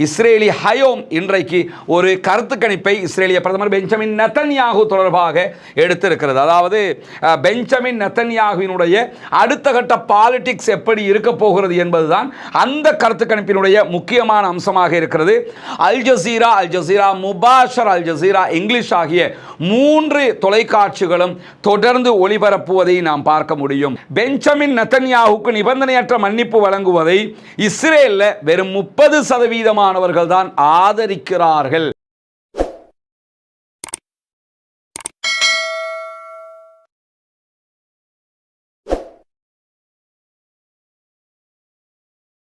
Israeli Hayom இன்றைக்கு ஒரு கருத்து கணிப்பை இஸ்ரேலிய பிரதமர் பெஞ்சமின் நெத்தன்யாகு தொடர்பாக எடுத்திருக்கிறது. அதாவது பெஞ்சமின் நெத்தன்யாகுவினுடைய அடுத்த கட்ட பாலிடிக்ஸ் எப்படி இருக்க போகிறது என்பதுதான் அந்த கருத்து கணிப்பினுடைய முக்கியமான அம்சமாக இருக்கிறது. Al Jazeera Mubasher, Al Jazeera English ஆகிய 3 தொலைக்காட்சிகளும் தொடர்ந்து ஒளிபரப்புவதை நாம் பார்க்க முடியும். பெஞ்சமின் நெத்தன்யாகுக்கு நிபந்தனையற்ற மன்னிப்பு வழங்குவதை இஸ்ரேலில் வெறும் 30% தான் ஆதரிக்கிறார்கள்.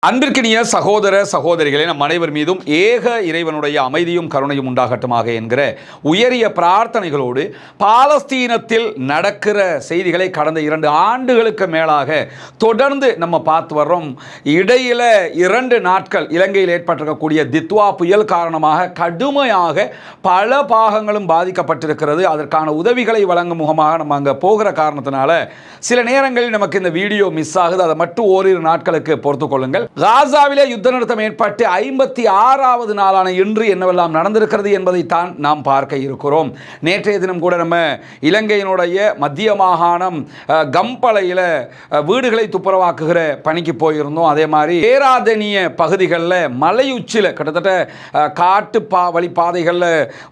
அன்பிற்கினிய சகோதர சகோதரிகளே, நம் அனைவர் மீதும் ஏக இறைவனுடைய அமைதியும் கருணையும் உண்டாகட்டுமாக என்கிற உயரிய பிரார்த்தனைகளோடு பாலஸ்தீனத்தில் நடக்கிற செய்திகளை கடந்த 2 ஆண்டுகளுக்கு மேலாக தொடர்ந்து நம்ம பார்த்து வர்றோம். இடையில 2 நாட்கள் இலங்கையில் ஏற்பட்டிருக்கக்கூடிய தித்வா புயல் காரணமாக கடுமையாக பல பாகங்களும் பாதிக்கப்பட்டிருக்கிறது. அதற்கான உதவிகளை வழங்கும் முகமாக நம்ம அங்கே போகிற காரணத்தினால சில நேரங்களில் நமக்கு இந்த வீடியோ மிஸ் ஆகுது. அதை மட்டும் ஓரிரு நாட்களுக்கு பொறுத்துக் கொள்ளுங்கள். காசாவிலே யுத்த நிறுத்தம் ஏற்பட்டு 56வது நாளான இன்று என்னவெல்லாம் நடந்திருக்கிறது என்பதைத்தான் நாம் பார்க்க இருக்கிறோம். நேற்றைய தினம் கூட நம்ம இலங்கையினுடைய மத்திய மாகாணம் கம்பளையில் வீடுகளை துப்புரவாக்குகிற பணிக்கு போயிருந்தோம். அதே மாதிரி பேராதனிய பகுதிகளில் மலையுச்சியில் கிட்டத்தட்ட காட்டு வழிப்பாதைகளில்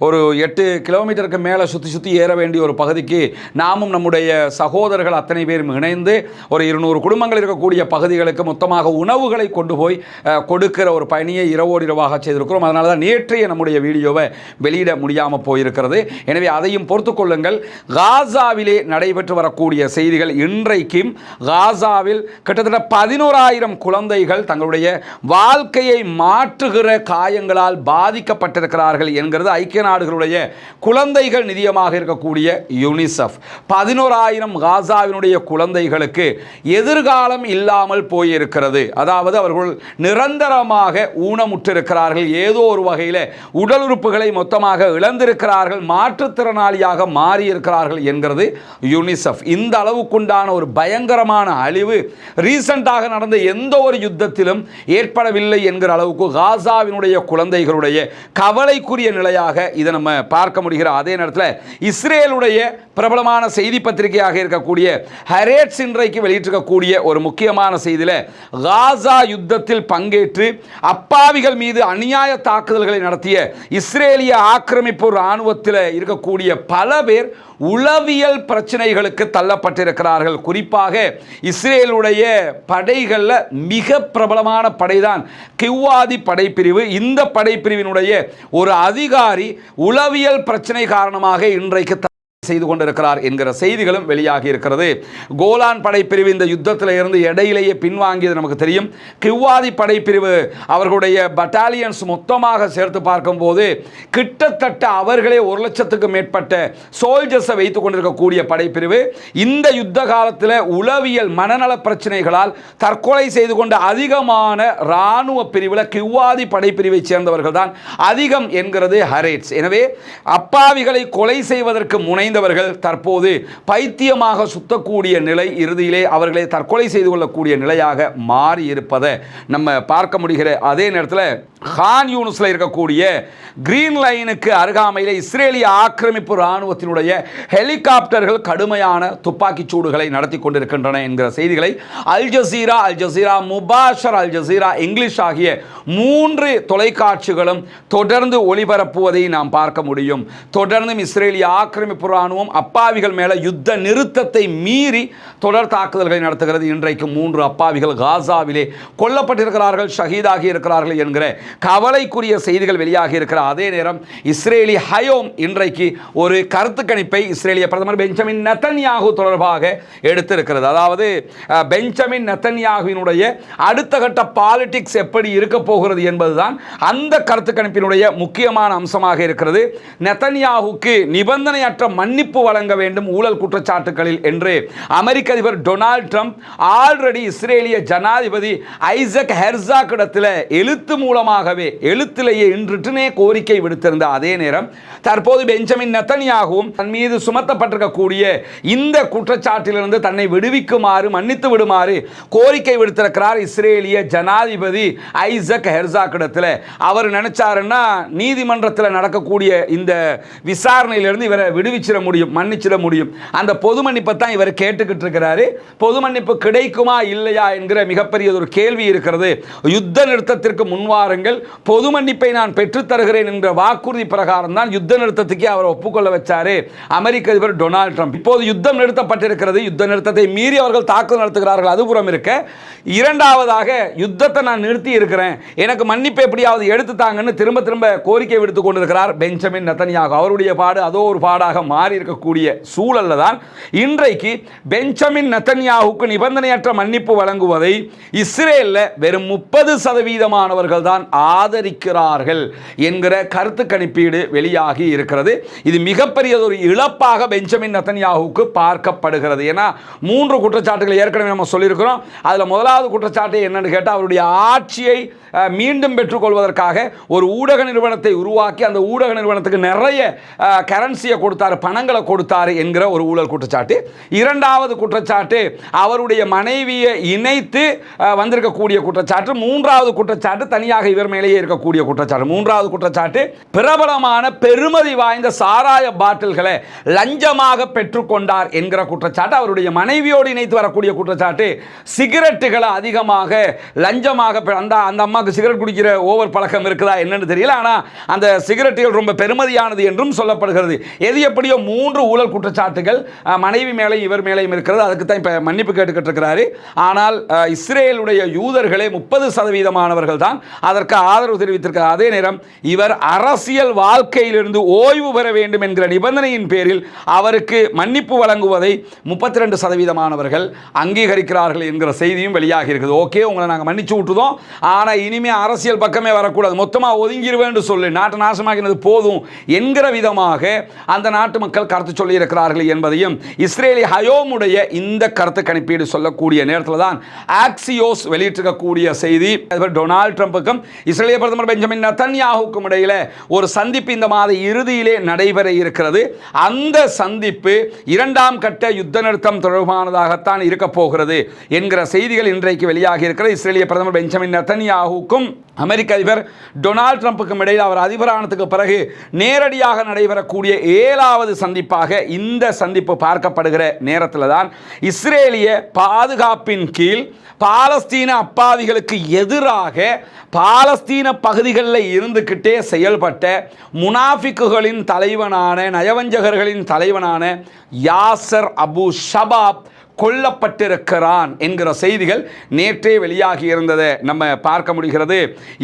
ஒரு 8 கிலோமீட்டருக்கு மேலே சுற்றி ஏற வேண்டிய ஒரு பகுதிக்கு நாமும் நம்முடைய சகோதரர்கள் அத்தனை பேரும் இணைந்து ஒரு 200 குடும்பங்கள் இருக்கக்கூடிய பகுதிகளுக்கு மொத்தமாக உணவுகளை கொண்டு போய் கொடுக்கிற ஒரு பணியை இரவோடு இரவாக செய்திருக்கிறோம். அதனால தான் நேற்றைய நம்முடைய வீடியோவை வெளியிட முடியாமல் போயிருக்கிறது. எனவே அதையும் பொறுத்துக் கொள்ளுங்கள். காசாவிலே நடைபெற்று வரக்கூடிய செய்திகள், இன்றைக்கும் காசாவில் கிட்டத்தட்ட 11,000 குழந்தைகள் தங்களுடைய வாழ்க்கையை மாற்றுகிற காயங்களால் பாதிக்கப்பட்டிருக்கிறார்கள் என்கிறது ஐக்கிய நாடுகளுடைய குழந்தைகள் நிதியமாக இருக்கக்கூடிய யுனிசெஃப். 11,000 காசாவினுடைய குழந்தைகளுக்கு எதிர்காலம் இல்லாமல் போயிருக்கிறது. அதாவது அவர்கள் நிரந்தரமாக ஊனமுற்றிருக்கிறார்கள், ஏதோ ஒரு வகையில் உடல் உறுப்புகளை மொத்தமாக இழந்திருக்கிறார்கள், மாற்றுத்திறனாளியாக மாறியிருக்கிறார்கள் என்கிறது யுனிசெஃப். இந்த அளவுக்குண்டான ஒரு பயங்கரமான அழிவு ரீசெண்டாக நடந்த எந்த ஒரு யுத்தத்திலும் ஏற்படவில்லை என்கிற அளவுக்கு காசாவினுடைய குழந்தைகளுடைய கவலைக்குரிய நிலையாக இதை நம்ம பார்க்க முடிகிற அதே நேரத்தில் இஸ்ரேலுடைய பிரபலமான செய்தி பத்திரிகையாக இருக்கக்கூடிய ஹரேட்ஸ் இன்றைக்கு வெளியிட்டிருக்கக்கூடிய ஒரு முக்கியமான செய்தியில் காசா யுத்தத்தில் பங்கேற்று அப்பாவிகள் மீது அநியாய தாக்குதல்களை நடத்திய இஸ்ரேலிய ஆக்கிரமிப்பு இராணுவத்தில் இருக்கக்கூடிய பல பேர் உளவியல் பிரச்சனைகளுக்கு தள்ளப்பட்டிருக்கிறார்கள். குறிப்பாக இஸ்ரேலுடைய படைகளில் மிக பிரபலமான படைதான் கிவ்வாதி படைப்பிரிவு. இந்த படைப்பிரிவினுடைய ஒரு அதிகாரி உளவியல் பிரச்சனை காரணமாக இன்றைக்கு செய்து கொண்டிருக்கிறார் என்கிற செய்திகளும் வெளியாகி இருக்கிறது. கோலான் படைப்பிரிவு இந்த யுத்தத்தில் இருந்து இடையிலேயே பின்வாங்கியது நமக்கு தெரியும். கிவ்வாதி படைப்பிரிவு அவர்களுடைய பட்டாலியன்ஸ் மொத்தமாக சேர்த்து பார்க்கும்போது கிட்டத்தட்ட அவர்களே 1,00,000க்கு மேற்பட்ட சோல்ஜர்ஸை வைத்துக் கொண்டிருக்கக்கூடிய படைப்பிரிவு. இந்த யுத்த காலத்தில் உளவியல் மனநல பிரச்சனைகளால் தற்கொலை செய்து கொண்ட அதிகமான இராணுவ பிரிவில் கிவ்வாதி படைப்பிரிவை சேர்ந்தவர்கள் தான் அதிகம் என்கிறது ஹரேட்ஸ். எனவே அப்பாவிகளை கொலை செய்வதற்கு முனை தற்போது பைத்தியமாக சுத்தக்கூடிய நிலை, இறுதியிலே அவர்களை தற்கொலை செய்து கொள்ளக்கூடிய நிலையாக மாறி இருப்பதை நம்ம பார்க்க முடிகிற அதே நேரத்தில் கான் யூனிஸ்ல இருக்கக்கூடிய கிரீன் லைனுக்கு அருகாமையில் இஸ்ரேலிய ஆக்கிரமிப்பு இராணுவத்தினுடைய ஹெலிகாப்டர்கள் கடுமையான துப்பாக்கி சூடுகளை நடத்தி கொண்டிருக்கின்றன என்கிற செய்திகளை Al Jazeera Mubasher, Al Jazeera English ஆகிய 3 தொலைக்காட்சிகளும் தொடர்ந்து ஒளிபரப்புவதை நாம் பார்க்க முடியும். தொடர்ந்து இஸ்ரேலிய ஆக்கிரமிப்பு இராணுவம் அப்பாவிகள் மேல யுத்த நிறுத்தத்தை மீறி தொடர் தாக்குதல்களை நடத்துகிறது. இன்றைக்கு 3 அப்பாவிகள் காசாவிலே கொல்லப்பட்டிருக்கிறார்கள், ஷஹீதாகி இருக்கிறார்கள் என்கிற கவலைக்குரிய செய்திகள் வெளியாகி இருக்கிற அதே நேரம் இஸ்ரேலி ஹயோம் இன்றைக்கு ஒரு கருத்து கணிப்பை இஸ்ரேலிய பிரதமர் பெஞ்சமின் நெத்தன்யாகு தொடர்பாக எடுத்திருக்கிறது. அதாவது பெஞ்சமின் நெத்தன்யாகுவினுடைய அடுத்த கட்ட பாலிடிக்ஸ் எப்படி இருக்க போகிறது என்பதுதான் அந்த கருத்து கணிப்பினுடைய முக்கியமான அம்சமாக இருக்கிறது. நெத்தன்யாகுக்கு நிபந்தனையற்ற மன்னிப்பு வழங்க வேண்டும் ஊழல் குற்றச்சாட்டுகளில் என்று அமெரிக்க அதிபர் டொனால்ட் ட்ரம்ப் ஆல்ரெடி இஸ்ரேலிய ஜனாதிபதி ஐசக் ஹெர்சாக் இடத்துல எழுத்திலேயே இன்றுனே கோரிக்கை விடுத்திருந்த அதே நேரம் தற்போது பெஞ்சமின் நெத்தன்யாகுவும் தன் மீது சுமத்தப்பட்டிருக்கக்கூடிய இந்த குற்றச்சாட்டிலிருந்து தன்னை விடுவிக்குமாறு மன்னித்து விடுமாறு கோரிக்கை விடுத்திருக்கிறார் இஸ்ரேலிய ஜனாதிபதி ஐசக் ஹெர்சாக் இடத்துல. அவர் நினைச்சாருன்னா நீதிமன்றத்தில் நடக்கக்கூடிய இந்த விசாரணையிலிருந்து இவரை விடுவிச்சிட முடியும், மன்னிச்சிட முடியும். அந்த பொது மன்னிப்பை தான் இவர் கேட்டுக்கிட்டு இருக்கிறாரு. பொது மன்னிப்பு கிடைக்குமா இல்லையா என்கிற மிகப்பெரிய ஒரு கேள்வி இருக்கிறது. யுத்த நிறுத்தத்திற்கு முன்வாருங்கள், பொது மன்னிப்பை நான் பெற்றுத் தருகிறேன் என்ற வாக்குறுதி பிரகாரம் தான் யுத்த நிறுத்தத்துக்கு அவர் ஒப்புக்கொள்ள வச்சாரு அமெரிக்க அதிபர் டொனால்ட் ட்ரம்ப். இப்போது யுத்தம் நிறுத்தப்பட்டிருக்கிறது. யுத்த நிறுத்தத்தை மீறி அவர்கள் தாக்குதல் நடத்துகிறார்கள். அதுபுறம் இருக்க, இரண்டாவதாக யுத்தத்தை நான் நிறுத்தி இருக்கிறேன், எனக்கு மன்னிப்பு எப்படியாவது எடுத்து தாங்கன்னு திரும்ப திரும்ப கோரிக்கை விடுத்துக் கொண்டிருக்கிறார் பெஞ்சமின் நெத்தன்யாகு. அவருடைய பாடு அதோ ஒரு பாடாக மாறி இருக்கக்கூடிய சூழல்ல தான் இன்றைக்கு பெஞ்சமின் நெத்தன்யாகுக்கு நிபந்தனையற்ற மன்னிப்பு வழங்குவதை இஸ்ரேலில் வெறும் 30% தான் ஆதரிக்கிறார்கள் என்கிற கருத்து கணிப்பீடு வெளியாகி இருக்கிறது. இது மிகப்பெரிய ஒரு இழப்பாக பெஞ்சமின் நெத்தன்யாகுக்கு பார்க்கப்படுகிறது. ஏன்னா 3 குற்றச்சாட்டுகள் ஏற்கனவே நம்ம சொல்லியிருக்கிறோம். அதில் முதலாவது குற்றச்சாட்டு என்னன்னு கேட்டால், அவருடைய ஆட்சியை மீண்டும் பெற்றுக்கொள்வதற்காக ஒரு ஊடக நிறுவனத்தை உருவாக்கி அந்த ஊடக நிறுவனத்துக்கு நிறைய கரன்சியை கொடுத்தாரு, பணங்களை கொடுத்தாரு என்கிற ஒரு ஊழல் குற்றச்சாட்டு. இரண்டாவது குற்றச்சாட்டு அவருடைய மனைவியை இணைத்து வந்திருக்கக்கூடிய குற்றச்சாட்டு. மூன்றாவது குற்றச்சாட்டு தனியாக இவர் மேலேயே இருக்கக்கூடிய குற்றச்சாட்டு. மூன்றாவது குற்றச்சாட்டு பிரபலமான பெருமதி வாய்ந்த சாராய பாட்டில்களை லஞ்சமாக பெற்றுக்கொண்டார் என்கிற குற்றச்சாட்டு. அவருடைய மனைவியோடு இணைத்து வரக்கூடிய குற்றச்சாட்டு சிகரெட்டுகளை அதிகமாக லஞ்சமாக, அந்த அம்மாவுக்கு சிகரெட் குடிக்கிற ஓவர் பழக்கம் இருக்குதா என்னன்னு தெரியல, ஆனா அந்த சிகரெட்டுகள் ரொம்ப பெருமதியானது என்றும் சொல்லப்படுகிறது. எது எப்படியோ 3 ஊழல் குற்றச்சாட்டுகள் மனைவி மேலையும் இவர் மேலையும் இருக்கிறது. அதுக்கு தான் இப்ப மன்னிப்பு கேட்டுக்கிட்டு இருக்கிறாரு. ஆனால் இஸ்ரேலுடைய யூதர்களே 30% தான் அதற்கு ஆதரவு தெரிவித்திருக்கிறார். அதே நேரம் இவர் அரசியல் வாழ்க்கையிலிருந்து ஓய்வு பெற வேண்டும் என்கிற நிபந்தனையின் பேரில் அவருக்கு மன்னிப்பு வழங்குவதை 32% அங்கீகரிக்கிறார்கள் என்கிற செய்தியும் வெளியாகி இருக்குது. ஓகே, உங்களை நாங்கள் மன்னிச்சு விட்டுதோம், ஆனால் இனிமே அரசியல் பக்கமே வரக்கூடாது, மொத்தமாக ஒதுங்கிடுவேன் சொல்லி நாட்டு நாசமாகினது போதும் என்கிற விதமாக அந்த நாட்டு மக்கள் கருத்து சொல்லி இருக்கிறார்கள் என்பதையும் இஸ்ரேலி ஹயோமுடைய இந்த கருத்து கணிப்பீடு சொல்லக்கூடிய நேரத்தில் தான் ஆக்சியோஸ் வெளியிட்டிருக்கக்கூடிய செய்தி. டொனால்ட் ட்ரம்புக்கும் இஸ்ரேலிய பிரதமர் பெஞ்சமின் நெத்தன்யாகுக்கும் இடையில ஒரு சந்திப்பு இந்த மாத இறுதியிலே நடைபெற இருக்கிறது. அந்த சந்திப்பு 2ஆம் கட்ட யுத்த நிறுத்தம் தொடர்பானதாகத்தான் இருக்க போகிறது என்கிற செய்திகள் இன்றைக்கு வெளியாகி இருக்கிறது. இஸ்ரேலிய பிரதமர் பெஞ்சமின் நெத்தன்யாகுக்கும் அமெரிக்க அதிபர் டொனால்ட் ட்ரம்புக்கும் இடையில் அவர் அதிபரானதுக்கு பிறகு நேரடியாக நடைபெறக்கூடிய 7வது சந்திப்பாக இந்த சந்திப்பு பார்க்கப்படுகிற நேரத்தில் தான் இஸ்ரேலிய பாதுகாப்பின் கீழ் பாலஸ்தீன அப்பாவிகளுக்கு எதிராக பாலஸ்தீன பகுதிகளில் இருந்துக்கிட்டே செயல்பட்ட முனாஃபிக்குகளின் தலைவனான, நயவஞ்சகர்களின் தலைவனான யாசர் அபு ஷபாப் கொல்லப்பட்டிருக்கிறான் என்கிற செய்திகள் நேற்றே வெளியாகி இருந்ததை நம்ம பார்க்க முடிகிறது.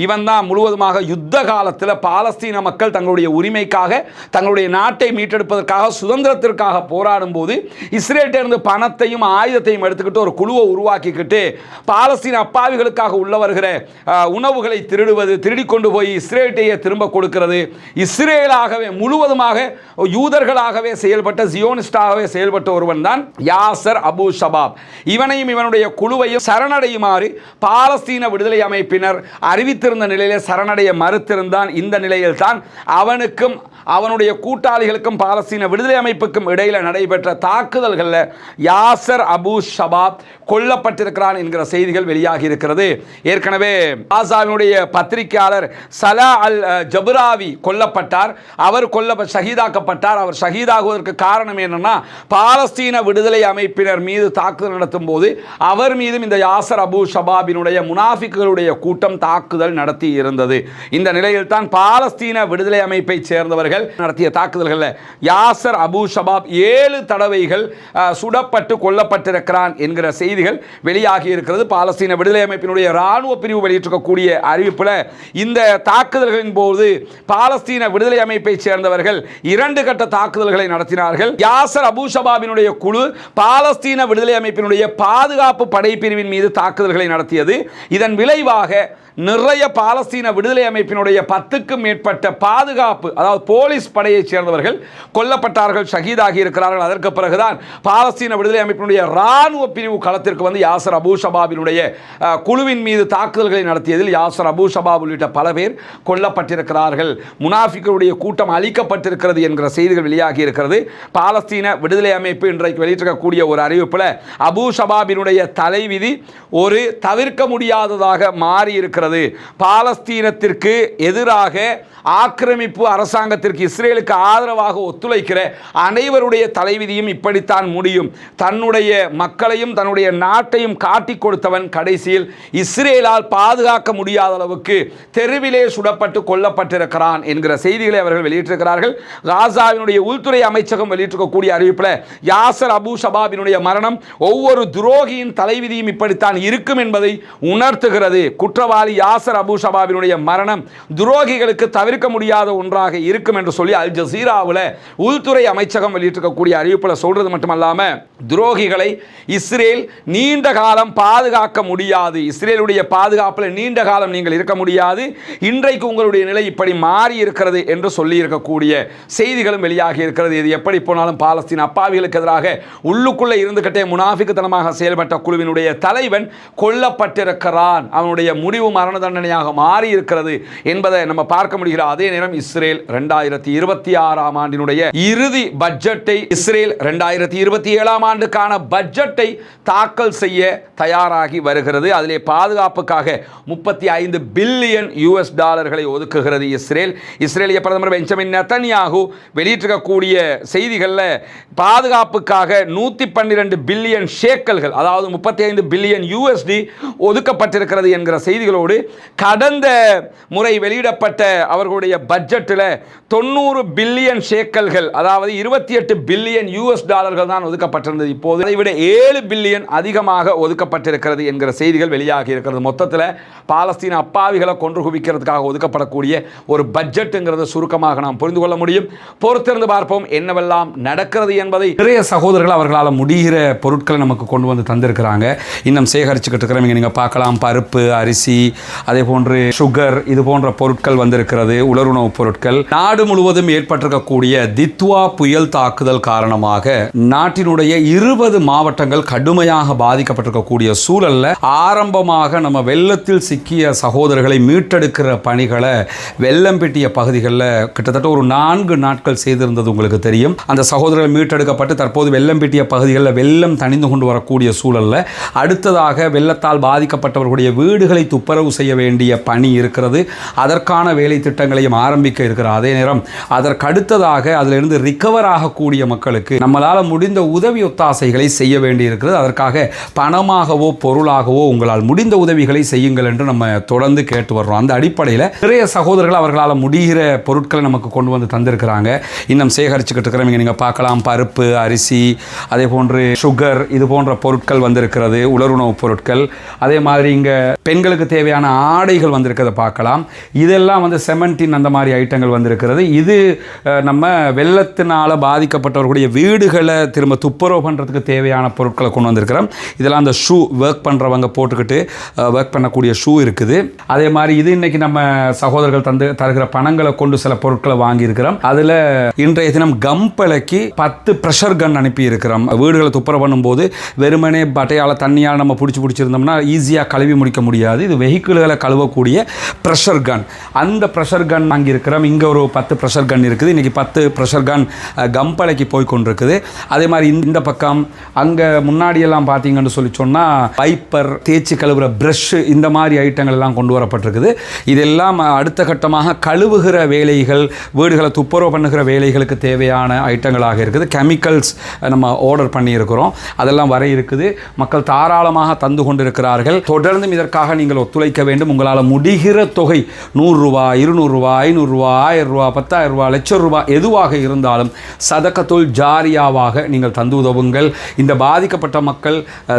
இவன் தான் முழுவதுமாக யுத்த காலத்தில் பாலஸ்தீன மக்கள் தங்களுடைய உரிமைக்காக, தங்களுடைய நாட்டை மீட்டெடுப்பதற்காக, சுதந்திரத்திற்காக போராடும் போது இஸ்ரேலிருந்து பணத்தையும் ஆயுதத்தையும் எடுத்துக்கிட்டு ஒரு குழுவை உருவாக்கிக்கிட்டு பாலஸ்தீன அப்பாவிகளுக்காக உள்ள வருகிற உணவுகளை திருடுவது, திருடி கொண்டு போய் இஸ்ரேலையே திரும்ப கொடுக்கிறது, இஸ்ரேலாகவே முழுவதுமாக யூதர்களாகவே செயல்பட்ட, ஜியோனிஸ்டாகவே செயல்பட்ட ஒருவன் தான் யாசர் அபு ஷபாப். இவனையும் இவனுடைய குழுவையும் சரணடையுமாறு பாலஸ்தீன விடுதலை அமைப்பினர் அறிவித்திருந்த நிலையிலே சரணடைய மறுத்திருந்தான். இந்த நிலையில் தான் அவனுக்கும் அவனுடைய கூட்டாளிகளுக்கும் பாலஸ்தீன விடுதலை அமைப்புக்கும் இடையில் நடைபெற்ற தாக்குதல்களில் யாசர் அபு ஷபாப் கொல்லப்பட்டிருக்கிறான் என்கிற செய்திகள் வெளியாகி இருக்கிறது. ஏற்கனவே காசாவினுடைய பத்திரிகையாளர் சலா அல் ஜபுராவி கொல்லப்பட்டார். அவர் ஷஹீதாக்கப்பட்டார். அவர் ஷஹீதாகுவதற்கு காரணம் என்னன்னா, பாலஸ்தீன விடுதலை அமைப்பினர் மீது தாக்குதல் நடத்தும் போது அவர் மீதும் இந்த யாசர் அபு ஷபாபினுடைய முனாஃபிக்குகளுடைய கூட்டம் தாக்குதல் நடத்தி இருந்தது. இந்த நிலையில் தான் பாலஸ்தீன விடுதலை அமைப்பை சேர்ந்தவர்கள் நடத்திய தாக்குதல்களில் யாசர் அபு ஷபாப் 7 தடவைகள் சுடப்பட்டு கொல்லப்பட்டிருக்கிறான் என்கிற செய்திகள் வெளியாகி இருக்கிறது. பாலஸ்தீன விடுதலை அமைப்பினுடைய ராணுவ பிரிவு வெளியிட்டிருக்கக்கூடிய அறிவிப்பில் இந்த தாக்குதல்களின் போது பாலஸ்தீன விடுதலை அமைப்பை சேர்ந்தவர்கள் 2 கட்ட தாக்குதல்களை நடத்தினார்கள். யாசர் அபு ஷபாபினுடைய குழு பாலஸ்தீன விடுதலை அமைப்பினுடைய பாதுகாப்பு படை பிரிவின் மீது தாக்குதல்களை நடத்தியது. இதன் விளைவாக நிறைய பாலஸ்தீன விடுதலை அமைப்பினுடைய 10க்கும் மேற்பட்ட பாதுகாப்பு, அதாவது போலீஸ் படையைச் சேர்ந்தவர்கள் கொல்லப்பட்டார்கள், ஷஹீதாகி இருக்கிறார்கள். அதற்கு பிறகுதான் பாலஸ்தீன விடுதலை அமைப்பினுடைய இராணுவ பிரிவு களத்திற்கு வந்து யாசர் அபு ஷபாபினுடைய குழுவின் மீது தாக்குதல்களை நடத்தியதில் யாசர் அபு ஷபாப் உள்ளிட்ட பல பேர் கொல்லப்பட்டிருக்கிறார்கள். முனாஃபிக்குடைய கூட்டம் அழிக்கப்பட்டிருக்கிறது என்கிற செய்திகள் வெளியாகி இருக்கிறது. பாலஸ்தீன விடுதலை அமைப்பு இன்றைக்கு வெளியிட்டிருக்கக்கூடிய ஒரு அறிவிப்பில் அபு ஷபாபினுடைய தலைவிதி ஒரு தவிர்க்க முடியாததாக மாறி இருக்கிறது. பாலஸ்தீனத்திற்கு எதிராக ஆக்கிரமிப்பு அரசாங்கத்திற்கு, இஸ்ரேலுக்கு ஆதரவாக ஒத்துழைக்கிற அனைவருடைய தலைவிதியும் இப்படித்தான் முடியும். தன்னுடைய மக்களையும் தன்னுடைய நாட்டையும் காட்டிக் கொடுத்தவன் கடைசியில் இஸ்ரேலால் பாதுகாக்க முடியாத அளவுக்கு தெருவிலே சுடப்பட்டு கொல்லப்பட்டிருக்கிறான் என்கிற செய்திகளை அவர்கள் வெளியிட்டிருக்கிறார்கள். காசாவினுடைய உள்துறை அமைச்சகம் வெளியிட்டிருக்கக்கூடிய அறிவிப்பில் யாசர் அபு ஷபாபினுடைய மரணம் ஒவ்வொரு துரோகியின் தலைவிதியும் இப்படித்தான் இருக்கும் என்பதை உணர்த்துகிறது. குற்றவாளி யாசர் அபு ஷபாபினுடைய மரணம் துரோகிகளுக்கு தவிர்க்க முடியாத ஒன்றாக இருக்கும் என்று சொல்லி அல் ஜசீராவில் உள்துறை அமைச்சகம் வெளியிட்டிருக்கக்கூடிய அறிவிப்பில் சொல்றது மட்டுமல்லாம, துரோகிகளை இஸ்ரேல் நீண்ட காலம் பாதுகாக்க முடியாது, இஸ்ரேலுடைய பாதுகாப்பில் நீண்ட காலம் நீங்கள் இருக்க முடியாது, இன்றைக்கு உங்களுடைய நிலை இப்படி மாறி இருக்கிறது என்று சொல்லி இருக்கக்கூடிய செய்திகளும் வெளியாகி இருக்கிறது. இது எப்படி போனாலும் பாலஸ்தீன அப்பாவிகளுக்கு எதிராக உள்ளுக்குள்ளே இருந்துகிட்டே முனாஃபிக்குத்தனமாக செயல்பட்ட குழுவினுடைய தலைவன் கொல்லப்பட்டிருக்கிறான். அவனுடைய முடிவு மரண தண்டனையாக மாறி இருக்கிறது என்பதை நம்ம பார்க்க முடிகிறது. அதே நேரம் இஸ்ரேல் 2026ஆம் ஆண்டினுடைய இறுதி பட்ஜெட்டை, இஸ்ரேல் 2027ஆம் ஆண்டுக்கான பட்ஜெட்டை தாக்கல் செய்ய தயாராகி வருகிறது. அதிலே பாதுகாப்புக்காக 35 பில்லியன் US டாலர்களை ஒதுக்குகிறது இஸ்ரேல். இஸ்ரேலிய பிரதமர் பெஞ்சமின் நெதன்யாகு வெளியிட்டிருக்கக்கூடிய செய்திகளில் பாதுகாப்புக்காக 112 பில்லியன் ஷேக்கல்கள், அதாவது 35 பில்லியன் USD ஒதுக்கப்பட்டிருக்கிறது என்கிற செய்திகளோடு, கடந்த முறை வெளியிடப்பட்ட அவர்களுடைய பட்ஜெட்டில் 90 பில்லியன் ஷேக்கல்கள், அதாவது 28 பில்லியன் US டாலர்கள் தான் ஒதுக்கப்பட்டிருந்தது. இப்போது அதை விட 7 பில்லியன் அதிகமாக ஒதுக்கப்பட்டிருக்கிறது என்கிற செய்திகள் வெளியாகி இருக்கிறது. மொத்தத்தில் பாலஸ்தீன அப்பாவிகளை கொன்று குவிக்கிறதுக்காக ஒதுக்கப்படக்கூடிய ஒரு பட்ஜெட்டுங்கிறத சுருக்கமாக நாம் புரிந்து கொள்ள முடியும். பொறுத்திருந்து பார்ப்போம் என்னவெல்லாம் நடக்கிறது என்பதை. நிறைய சகோதரர்கள் அவர்களால் முடிகிற பொருட்களை நமக்கு கொண்டு வந்து தந்திருக்கிறாங்க. இன்னும் சேகரிச்சுக்கிட்டு இருக்கிறவங்க நீங்கள் பார்க்கலாம், பருப்பு, அரிசி, அதே போன்று சுகர், இது போன்ற பொருட்கள் வந்திருக்கிறது, உலருணவுப் பொருட்கள். நாடு முழுவதும் ஏற்பட்டிருக்கக்கூடிய தித்வா புயல் தாக்குதல் காரணமாக நாட்டினுடைய 20 மாவட்டங்கள் கடுமையாக பாதிக்கப்பட்டிருக்கக்கூடிய சூழல்ல ஆரம்பமாக நம்ம வெள்ளத்தில் சிக்கிய சகோதரர்களை மீட்டெடுக்கிற பணிகளை வெள்ளம்பெட்டிய பகுதிகளில் கிட்டத்தட்ட ஒரு 4 நாட்கள் செய்திருந்தது உங்களுக்கு தெரியும். அந்த சகோதரர்கள் மீட்டெடுக்கப்பட்டு தற்போது வெள்ளம்பெட்டிய பகுதிகளில் வெள்ளம் தணிந்து கொண்டு வரக்கூடிய சூழல்ல அடுத்ததாக வெள்ளத்தால் பாதிக்கப்பட்டவர்களுடைய வீடுகளை துப்புரவு செய்ய வேண்டிய பணி இருக்கிறது. அதற்கான வேலை திட்டங்களையும் ஆரம்பிக்க இருக்கிற அதே நேரம் அதற்கடுத்ததாக அதிலிருந்து ரிகவர் ஆகக்கூடிய மக்களுக்கு நம்மளால் முடிந்த உதவி ஒத்தாசைகளை செய்ய வேண்டி இருக்கிறது. அதற்காக பணமாகவோ பொருளாகவோ உங்களால் முடிந்த உதவிகளை செய்யுங்கள் என்று நம்ம தொடர்ந்து கேட்டு வர்றோம். அந்த அடிப்படையில் நிறைய சகோதரர்கள் அவர்களால் முடிகிற பொருட்களை நமக்கு கொண்டு வந்து தந்திருக்கிறாங்க. இன்னும் சேகரிச்சுக்கிட்டு இருக்கிறவங்க நீங்கள் பார்க்கலாம், பருப்பு, அரிசி, அதே போன்று சுகர், இது போன்ற பொருட்கள் வந்திருக்கிறது, உலருணவுப் பொருட்கள். அதே மாதிரி இங்கே பெண்களுக்கு தேவையான ஆடைகள் வந்திருக்கிறத பார்க்கலாம். இதெல்லாம் வந்து செமண்டின் அந்த மாதிரி ஐட்டங்கள் வந்திருக்கிறது. இது நம்ம வெள்ளத்தினால் பாதிக்கப்பட்டவர்களுடைய வீடுகளை திரும்ப துப்புரவு பண்ணுறதுக்கு தேவையான பொருட்களை கொண்டு வந்திருக்கிறோம். இதெல்லாம் அந்த ஷூ ஒர்க் பண்ணுறவங்க போட்டுக்கிட்டு ஒர்க் பண்ணக்கூடிய ஷூ இருக்குது. அதே மாதிரி இது இன்னைக்கு நம்ம சகோதரர்கள் தருகிற பணங்களை கொண்டு சில பொருட்களை வாங்கியிருக்கிறோம். அதில் இன்றைய தினம் கம்பளைக்கு 10 ப்ரெஷர் கன் அனுப்பி இருக்கிறோம். வீடுகளை துப்புரவு பண்ணும்போது வெறுமனே பட்டையால் தண்ணியால் நம்ம பிடிச்சிருந்தோம்னா ஈஸியாக கழுவி முடிக்க முடியாது. இது வெஹிக்கிள்களை கழுவக்கூடிய ப்ரெஷர் கன். அந்த ப்ரெஷர் கன் வாங்கியிருக்கிறோம். இங்கே ஒரு 10 ப்ரெஷர் கன் இருக்குது. இன்றைக்கி 10 ப்ரெஷர் கன் கம்பளைக்கு போய் கொண்டிருக்குது. அதே மாதிரி இந்த பக்கம் அங்கே முன்னாடியெல்லாம் பார்த்தீங்கன்னு சொல்லி சொன்னால் வைப்பர், தேய்ச்சி கழுவுற ப்ரஷ், இந்த மாதிரி ஐட்டங்கள் எல்லாம் கொண்டு வரப்பட்டிருக்குது. இதெல்லாம் அடுத்த கட்டமாக கழுவுகிற வேலைகள், வீடுகளை துப்புரவு பண்ணுகிற வேலைகளுக்கு தேவையான ஐட்டங்களாக இருக்குது. கெமிக்கல்ஸ் நம்ம ஆர்டர் பண்ணியிருக்கிறோம். அதெல்லாம் வர இருக்குது. மக்கள் தாராளமாக தந்து கொண்டிருக்கிறார்கள். தொடர்ந்தும் இதற்காக நீங்கள் ஒத்துழைக்க வேண்டும். உங்களால் முடிகிற தொகை 100 ரூபாய், 200 ரூபாய், 500 ரூபாய், 1000 ரூபாய், 10,000 ரூபாய், லட்சம் ரூபாய் எதுவாக இருந்தாலும் சதகத்துல் ஜாரியாவாக நீங்கள் தந்து உதவுங்கள். இந்த பாதிக்கப்பட்ட மக்கள்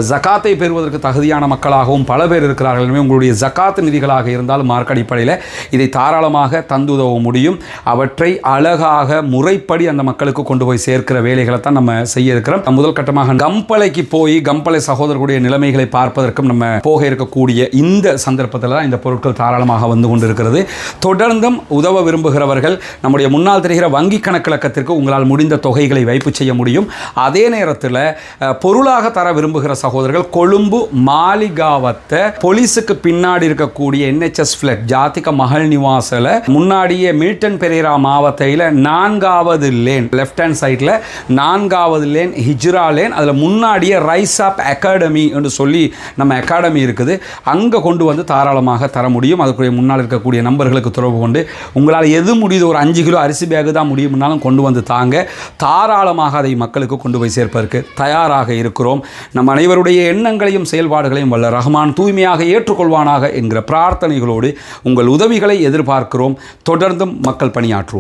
ஜகாத்தை பெறுவதற்கு தகுதியான மக்களாகவும் பல பேர் இருக்கிறார்கள். எனவே உங்களுடைய ஜகாத் நிதிகளாக இருந்தாலும் மார்க்க அடிப்படையில் இதை தாராளமாக தந்து உதவ முடியும். அவற்றை அழகாக முறைப்படி அந்த மக்களுக்கு கொண்டு போய் சேர்க்கிற வேலைகளை தான் நம்ம செய்ய இருக்கிறோம். முதல் கட்டமாக கம்பளைக்கு போய் கம்பளை சகோதரர்களுடைய நிலைமைகளை பார்ப்பதற்கும் நம்ம போக இருக்கக்கூடிய இந்த சந்தர்ப்பம் சந்தர்ப்பத்தில் தான் இந்த பொருட்கள் தாராளமாக வந்து கொண்டிருக்கிறது. தொடர்ந்தும் உதவ விரும்புகிறவர்கள் நம்முடைய முன்னால் தெரிகிற வங்கி கணக்கிழக்கத்திற்கு உங்களால் முடிந்த தொகைகளை வைப்பு செய்ய முடியும். அதே நேரத்தில் பொருளாக தர விரும்புகிற சகோதரர்கள் கொழும்பு மாளிகாவத்தை போலீஸுக்கு பின்னாடி இருக்கக்கூடிய NHS ஃபிளட் ஜாதிக மகள் நிவாசில் முன்னாடியே மில்டன் பெரேரா மாவட்டத்தில் 4வது லேன் லெஃப்ட் ஹேண்ட் சைடில் 4வது லேன் ஹிஜ்ரா லேன், அதில் முன்னாடியே ரைஸ் ஆப் அகாடமி என்று சொல்லி நம்ம அகாடமி இருக்குது, அங்கே கொண்டு வந்து தாராளமாக தர முடியும். அதுக்குரிய முன்னால் இருக்கக்கூடிய நம்பர்களுக்கு தொடர்பு கொண்டு உங்களால் எது முடியுது, ஒரு 5 கிலோ அரிசி பேகு தான் முடியும்னாலும் கொண்டு வந்து தாங்க. தாராளமாக அதை மக்களுக்கு கொண்டு போய் சேர்ப்பதற்கு தயாராக இருக்கிறோம். நம் அனைவருடைய எண்ணங்களையும் செயல்பாடுகளையும் வல்ல ரஹ்மான் தூய்மையாக ஏற்றுக்கொள்வானாக என்கிற பிரார்த்தனைகளோடு உங்கள் உதவிகளை எதிர்பார்க்கிறோம். தொடர்ந்தும் மக்கள் பணியாற்றுவோம்.